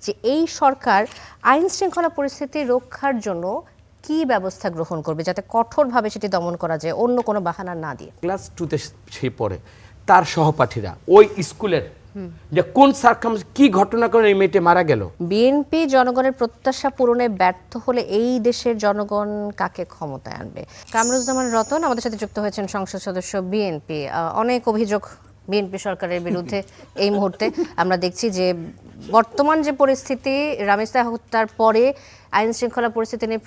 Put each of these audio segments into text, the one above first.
যে এই সরকার আইন শৃঙ্খলা পরিস্থিতি রক্ষার জন্য কি ব্যবস্থা গ্রহণ করবে যাতে কঠোরভাবে সেটি দমন করা যায় অন্য কোনো বাহানা না দিয়ে। ক্লাস 2-তে সে পড়ে, তার সহপাঠীরা ওই স্কুলের যে কোন সার্কামস্টেন্স কি ঘটনা করে এই মেয়েটি মারা গেল। বিএনপি জনগণের প্রত্যাশা পূরণে ব্যর্থ হলে এই দেশের জনগণ কাকে ক্ষমতায় আনবে? কামরুজ্জামান রতন আমাদের সাথে যুক্ত হয়েছেন, সংসদ সদস্য বিএনপি। অনেক অভিযোগ বিএনপি সরকারের বিরুদ্ধে এই মুহূর্তে আমরা দেখছি যে বর্তমান যে পরিস্থিতি, রামিসা হত্যার পরে আইন শৃঙ্খলা পরিস্থিতি নিয়ে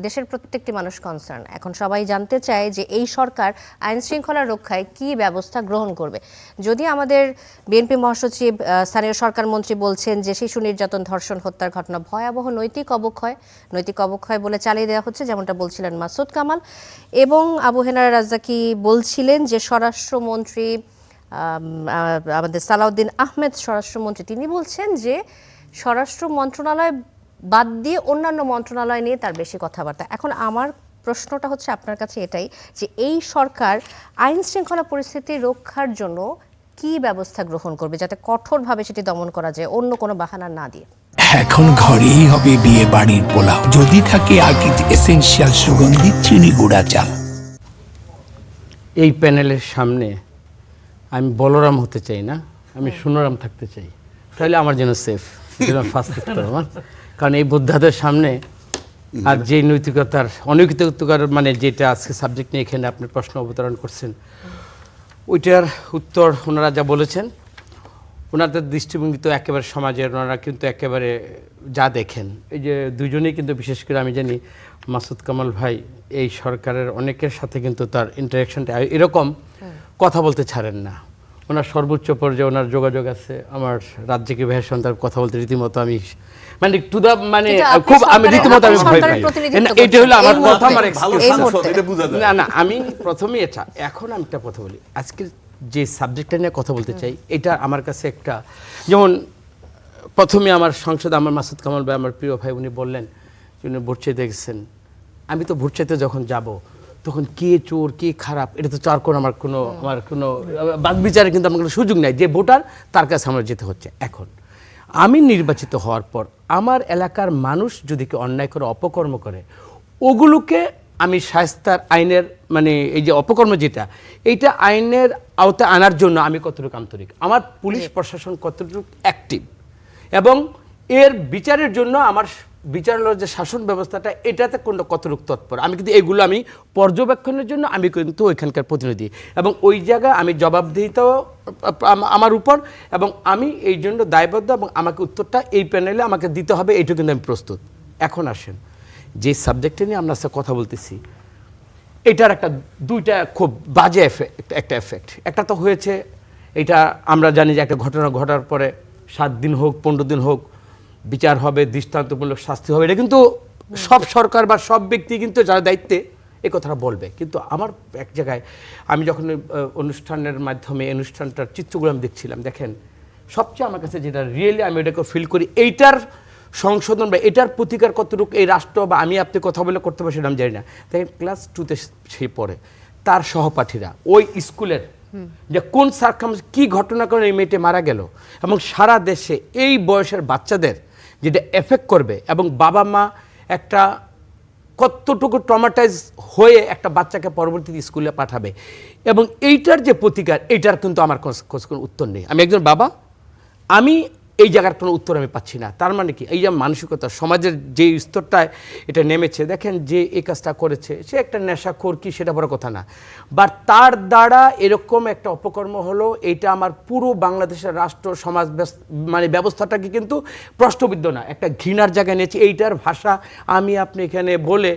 দেশের প্রত্যেকটি মানুষ কনসার্ন। এখন সবাই জানতে চায় যে এই সরকার আইন শৃঙ্খলা রক্ষায় কি ব্যবস্থা গ্রহণ করবে। যদি আমাদের বিএনপি মহাসচিব স্থানীয় সরকার মন্ত্রী বলছেন যে শিশু নির্যাতন, ধর্ষণ, হত্যার ঘটনা ভয়াবহ নৈতিক অবক্ষয় বলে চালিয়ে দেওয়া হচ্ছে, যেমনটা বলছিলেন মাসুদ কামাল, এবং আবু হেনার রাজ্জাকি বলছিলেন যে স্বরাষ্ট্রমন্ত্রী আমাদের সালাউদ্দিন আহমেদ স্বরাষ্ট্রমন্ত্রী, তিনি বলছেন যে স্বরাষ্ট্র মন্ত্রণালয় বাদ দিয়ে অন্যান্য মন্ত্রণালয় নিয়ে তার বেশি কথাবার্তা। এখন আমার প্রশ্নটা হচ্ছে আপনার কাছে এটাই যে এই সরকার আইন শৃঙ্খলা পরিস্থিতি রক্ষার জন্য কি ব্যবস্থা গ্রহণ করবে যাতে কঠোরভাবে সেটি দমন করা যায় অন্য কোনো বাহানা না দিয়ে। এখন ঘরেই হবে বিয়ে বাড়ির পোলাও, যদি থাকে আকিজ এসেনশিয়াল সুগন্ধি চিনি গুঁড়া চাল। এই প্যানেলের সামনে আমি বলরাম হতে চাই না, আমি সুনরাম থাকতে চাই, তাহলে আমার জন্য সেফ, ফার্স্ট আমার। কারণ এই বোদ্ধাদের সামনে আর যে নৈতিকতার অনৈতিকতার মানে যেটা আজকে সাবজেক্ট নিয়ে এখানে আপনি প্রশ্ন অবতরণ করছেন, ওইটার উত্তর ওনারা যা বলেছেন, ওনাদের দৃষ্টিভঙ্গি তো একেবারে সমাজের, ওনারা কিন্তু একেবারে যা দেখেন, এই যে দুজনেই কিন্তু বিশেষ করে আমি জানি মাসুদ কামাল ভাই এই সরকারের অনেকের সাথে কিন্তু তার ইন্টারাকশনটা এরকম, কথা বলতে ছাড়েন না। ওনার সর্বোচ্চ পর্যায়ে ওনার যোগাযোগ আছে আমার রাজ্যকে ভাইয়ের সন্তান, কথা বলতে রীতিমতো আমি মানে টু দা মানে খুব আমি রীতিমতো আমি ভয় পাই। এটা হলো আমার কথা, আমার না আমি প্রথমেই এটা, এখন আমি একটা কথা বলি, আজকের যে সাবজেক্টটা নিয়ে কথা বলতে চাই, এটা আমার কাছে একটা, যেমন প্রথমে আমার সংসদ আমার মাসুদ কামাল ভাই আমার প্রিয় ভাই উনি বললেন উনি ভোট চাইতে গেছেন। আমি তো ভোট চাইতে যখন যাব তখন কে চোর কে খারাপ এটা তো চার কোনো আমার কোনো বাদ বিচারে কিন্তু আমার কোনো সুযোগ নাই, যে ভোটার তার কাছে আমার যেতে হচ্ছে। এখন আমি নির্বাচিত হওয়ার পর আমার এলাকার মানুষ যদি কেউ অন্যায় করে অপকর্ম করে, ওগুলোকে আমি শায়েস্তার আইনের মানে এই যে অপকর্ম যেটা, এইটা আইনের আওতায় আনার জন্য আমি কতটুকু আন্তরিক, আমার পুলিশ প্রশাসন কতটুকু অ্যাক্টিভ, এবং এর বিচারের জন্য আমার বিচারালয়ের যে শাসন ব্যবস্থাটা এটাতে কতটুকু তৎপর, আমি কিন্তু এগুলো আমি পর্যবেক্ষণের জন্য আমি কিন্তু ওইখানকার প্রতিনিধি, এবং ওই জায়গায় আমি জবাবদিহিতাও আমার উপর, এবং আমি এই জন্য দায়বদ্ধ, এবং আমাকে উত্তরটা এই প্যানেলে আমাকে দিতে হবে, এইটুকু কিন্তু আমি প্রস্তুত। এখন আসেন যে সাবজেক্টে নিয়ে আমরা কথা বলতেছি, এটার একটা দুইটা খুব বাজে একটা এফেক্ট। একটা তো হয়েছে, এটা আমরা জানি যে একটা ঘটনা ঘটার পরে 7 দিন হোক 15 দিন হোক বিচার হবে, দৃষ্টান্তমূলক শাস্তি হবে, এটা কিন্তু সব সরকার বা সব ব্যক্তি কিন্তু যারা দায়িত্বে এই কথাটা বলবে। কিন্তু আমার এক জায়গায় আমি যখন অনুষ্ঠানের মাধ্যমে অনুষ্ঠানটার চিত্রগুলো আমি দেখছিলাম, দেখেন সবচেয়ে আমার কাছে যেটা রিয়েলি আমি এটাকে ফিল করি, এইটার সংশোধন বা এটার প্রতিকার কতটুকু এই রাষ্ট্র বা আমি আপনি কথা বলে করতে পারি সেটা আমি জানি না। দেখেন ক্লাস 2-তে সে পড়ে, তার সহপাঠীরা ওই স্কুলের যে কোন সার্কামস্টেন্স কি ঘটনা করে এই মেয়েটি মারা গেল, এবং সারা দেশে এই বয়সের বাচ্চাদের যেটা এফেক্ট করবে, এবং বাবা মা একটা কতটুকু ট্রমাটাইজ হয়ে একটা বাচ্চাকে পরবর্তীতে স্কুলে পাঠাবে, এবং এইটার যে প্রতিকার এইটার কিন্তু আমার কোনো উত্তর নেই। আমি একজন বাবা, আমি এই জায়গার কোনো উত্তর আমি পাচ্ছি না। তার মানে কি, এই যে মানসিকতা সমাজের যে স্তরটায় এটা নেমেছে, দেখেন যে এই কাজটা করেছে সে একটা নেশাখোর কি সেটা বড় কথা না, বা তার দ্বারা এরকম একটা অপকর্ম হলো, এইটা আমার পুরো বাংলাদেশের রাষ্ট্র সমাজ মানে ব্যবস্থাটাকে কিন্তু প্রশ্নবিদ্ধ না, একটা ঘৃণার জায়গায় নিয়েছে। এইটার ভাষা আমি আপনি এখানে বলে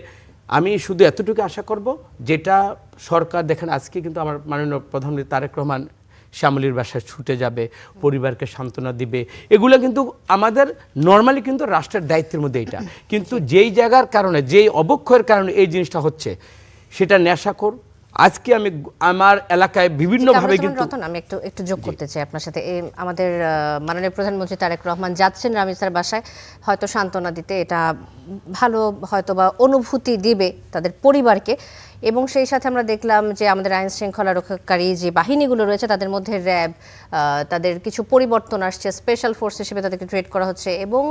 আমি শুধু এতটুকু আশা করব, যেটা সরকার দেখেন আজকে কিন্তু আমার মাননীয় প্রধানমন্ত্রী তারেক রহমান শ্যামলীর বাসায় ছুটে যাবে, পরিবারকে সান্ত্বনা দিবে, এগুলো কিন্তু আমাদের নর্মালি কিন্তু রাষ্ট্রের দায়িত্বের মধ্যে এটা। কিন্তু যেই জায়গার কারণে যেই অবক্ষয়ের কারণে এই জিনিসটা হচ্ছে, সেটা নেশাখোর আজকে আমি আমার এলাকায় বিভিন্নভাবে কামরুজ্জামান কিন্তু রতন, আমি একটু যোগ করতে চাই আপনার সাথে। আমাদের মাননীয় প্রধানমন্ত্রী তারেক রহমান যাচ্ছেন রামিসার বাসায়, হয়তো সান্ত্বনা দিতে, এটা ভালো হয়তো বা অনুভূতি দিবে তাদের পরিবারকে। এবং সেই সাথে আমরা দেখলাম যে আমাদের আইন শৃঙ্খলা রক্ষাকারী যে বাহিনীগুলো রয়েছে তাদের মধ্যে র্যাব, তাদের কিছু পরিবর্তন আসছে, স্পেশাল ফোর্স হিসেবে তাদেরকে ট্রেড করা হচ্ছে, এবং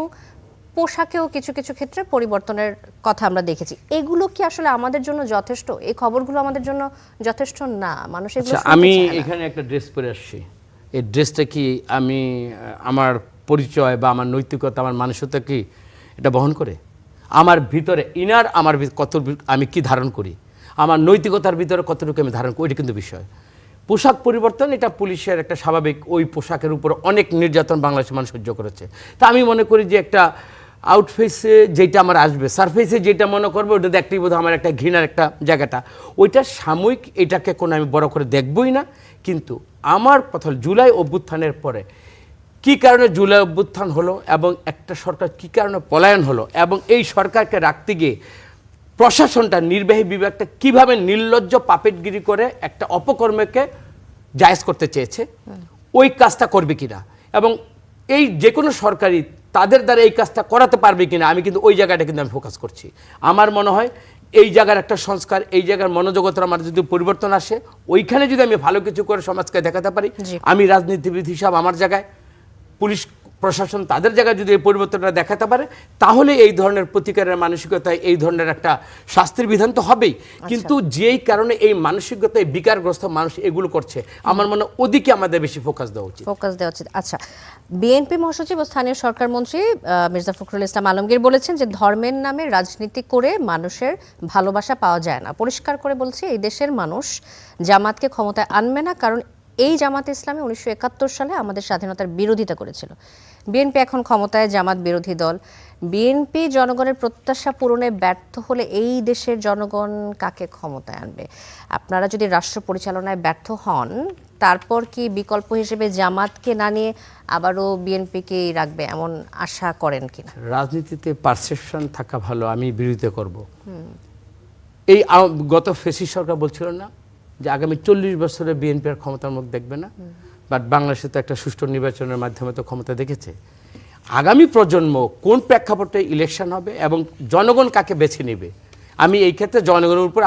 পোশাকেও কিছু কিছু ক্ষেত্রে পরিবর্তনের কথা আমরা দেখেছি। এগুলো কি আসলে আমাদের জন্য যথেষ্ট? এই খবরগুলো আমাদের জন্য যথেষ্ট না? মানুষ এগুলো শুনতে আমি চায় না। এখানে একটা ড্রেস পরে আসছি, এই ড্রেসটা কি আমি আমার পরিচয় বা আমার নৈতিকতা, আমার মানসিকতা কি এটা বহন করে? আমার ভিতরে ইনার আমার কত আমি কি ধারণ করি, আমার নৈতিকতার ভিতরে কতটুকু আমি ধারণ করি, এটা কিন্তু বিষয়। পোশাক পরিবর্তন এটা পুলিশের একটা স্বাভাবিক, ওই পোশাকের উপর অনেক নির্যাতন বাংলাদেশের মানুষ সহ্য করেছে। তা আমি মনে করি যে একটা আউটফেসে যেটা আমার আসবে, সারফেসে যেটা মনে করবো ওটা দেখতেই বোধ আমার একটা ঘৃণার একটা জায়গাটা, ওইটা সাময়িক, এটাকে কোনো আমি বড় করে দেখবই না। কিন্তু আমার কথা হল জুলাই অভ্যুত্থানের পরে কী কারণে জুলাই অভ্যুত্থান হলো এবং একটা সরকার কী কারণে পলায়ন হলো, এবং এই সরকারকে রাখতে গিয়ে প্রশাসনটা, নির্বাহী বিভাগটা কিভাবে নির্লজ্জ পাপেটগিরি করে একটা অপকর্মকে জায়েজ করতে চেয়েছে, ওই কাজটা করবে কিনা, এবং এই যে কোনো সরকারি তাদের দ্বারা এই কাজটা করাতে পারবে কিনা, আমি কিন্তু ওই জায়গাটা কিন্তু আমি ফোকাস করছি। আমার মনে হয় এই জায়গার একটা সংস্কার, এই জায়গার মনোজগতের আমার যদি পরিবর্তন আসে, ওইখানে যদি আমি ভালো কিছু করে সমাজকে দেখাতে পারি, আমি রাজনীতিবিদ হিসাব আমার জায়গায়, পুলিশ প্রশাসন তাদের জায়গায় যদি এই পরিবর্তনটা দেখাতে পারে, তাহলে এই ধরনের প্রতিকারের মানসিকতায় এই ধরনের একটা শাস্তির বিধান তো হবেই। কিন্তু যেই কারণে এই মানসিকতায় বিকারগ্রস্ত মানুষ এগুলো করছে, আমার মনে হয় ওদিকে আমাদের বেশি ফোকাস দেওয়া উচিত। আচ্ছা, বিএনপি মহাসচিব ও স্থানীয় সরকার মন্ত্রী মির্জা ফখরুল ইসলাম আলমগীর বলেছেন যে ধর্মের নামে রাজনীতি করে মানুষের ভালোবাসা পাওয়া যায় না। পরিষ্কার করে বলছে এই দেশের মানুষ জামাতকে ক্ষমতায় আনবে না, কারণ এই জামাত ইসলামী 1971 সালে আমাদের স্বাধীনতার বিরোধিতা করেছিল। বিএনপি এখন ক্ষমতায়, জামাত বিরোধী দল। বিএনপি জনগণের প্রত্যাশা পূরণে ব্যর্থ হলে এই দেশের জনগণ কাকে ক্ষমতায় আনবে? আপনারা যদি রাষ্ট্র পরিচালনায় ব্যর্থ হন, তারপর কি বিকল্প হিসেবে জামাতকে না নিয়ে আবারও বিএনপিকেই রাখবে, এমন আশা করেন কিনা? রাজনীতিতে পারসেপশন থাকা ভালো, আমি বিরোধিতা করব। এই গত ফেসিস্ট সরকার বলছিল না যে আগামী 40 বছরে বিএনপি আর ক্ষমতার মুখ দেখবে না, বাট বাংলাদেশে তো একটা সুষ্ঠু নির্বাচনের মাধ্যমে তো ক্ষমতা দেখেছে। আগামী প্রজন্ম কোন প্রেক্ষাপটে ইলেকশন হবে এবং জনগণ কাকে বেছে নেবে, আমি এই ক্ষেত্রে জনগণের উপর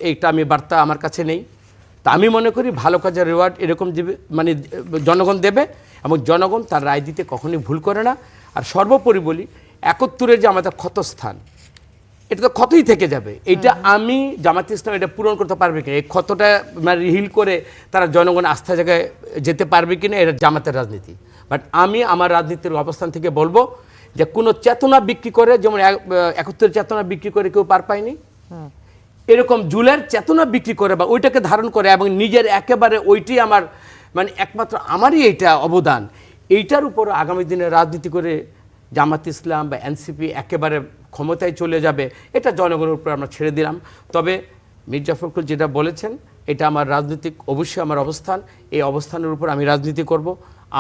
এইটা আমি বার্তা আমার কাছে নেই। তা আমি মনে করি ভালো কাজের রিওয়ার্ড এরকম মানে জনগণ দেবে, এবং জনগণ তার রায় দিতে কখনোই ভুল করে না। আর সর্বোপরি বলি, 71-এর যে আমাদের ক্ষতস্থান, এটা তো ক্ষতই থেকে যাবে। এটা আমি জামাত ইসলাম এটা পূরণ করতে পারবে কিনা, এই ক্ষতটা মানে রিহিল করে তারা জনগণ আস্থা জায়গায় যেতে পারবে কিনা, এটা জামাতের রাজনীতি। বাট আমি আমার রাজনীতির অবস্থান থেকে বলবো যে কোনো চেতনা বিক্রি করে, যেমন 71-এর চেতনা বিক্রি করে কেউ পার পায়নি, এরকম জুলাইয়ের চেতনা বিক্রি করে বা ওইটাকে ধারণ করে এবং নিজের একেবারে ওইটাই আমার মানে একমাত্র আমারই এইটা অবদান, এইটার উপর আগামী দিনে রাজনীতি করে জামাত ইসলাম বা এনসিপি একেবারে ক্ষমতায় চলে যাবে, এটা জনগণের উপর আমরা ছেড়ে দিলাম। তবে মির্জা ফখরুল যেটা বলেছেন, এটা আমার রাজনৈতিক অবশ্যই আমার অবস্থান, এই অবস্থানের উপর আমি রাজনীতি করব,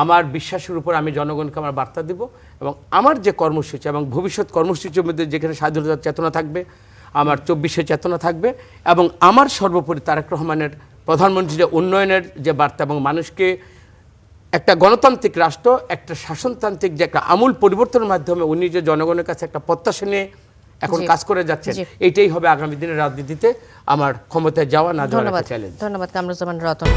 আমার বিশ্বাসের উপর আমি জনগণকে আমার বার্তা দেব, এবং আমার যে কর্মসূচি এবং ভবিষ্যৎ কর্মসূচির মধ্যে যেখানে স্বাধীনতার চেতনা থাকবে, আমার 24-এর চেতনা থাকবে, এবং আমার সর্বোপরি তারেক রহমানের প্রধানমন্ত্রী যে উন্নয়নের যে বার্তা এবং মানুষকে একটা গণতান্ত্রিক রাষ্ট্র, একটা শাসনতান্ত্রিক যে একটা আমূল পরিবর্তনের মাধ্যমে উনি যে জনগণের কাছে একটা প্রত্যাশা নিয়ে এখন কাজ করে যাচ্ছেন, এটাই হবে আগামী দিনের রাজনীতিতে আমার ক্ষমতায় যাওয়া না যাওয়ার একটা চ্যালেঞ্জ। ধন্যবাদ কামরুজ্জামান রতন।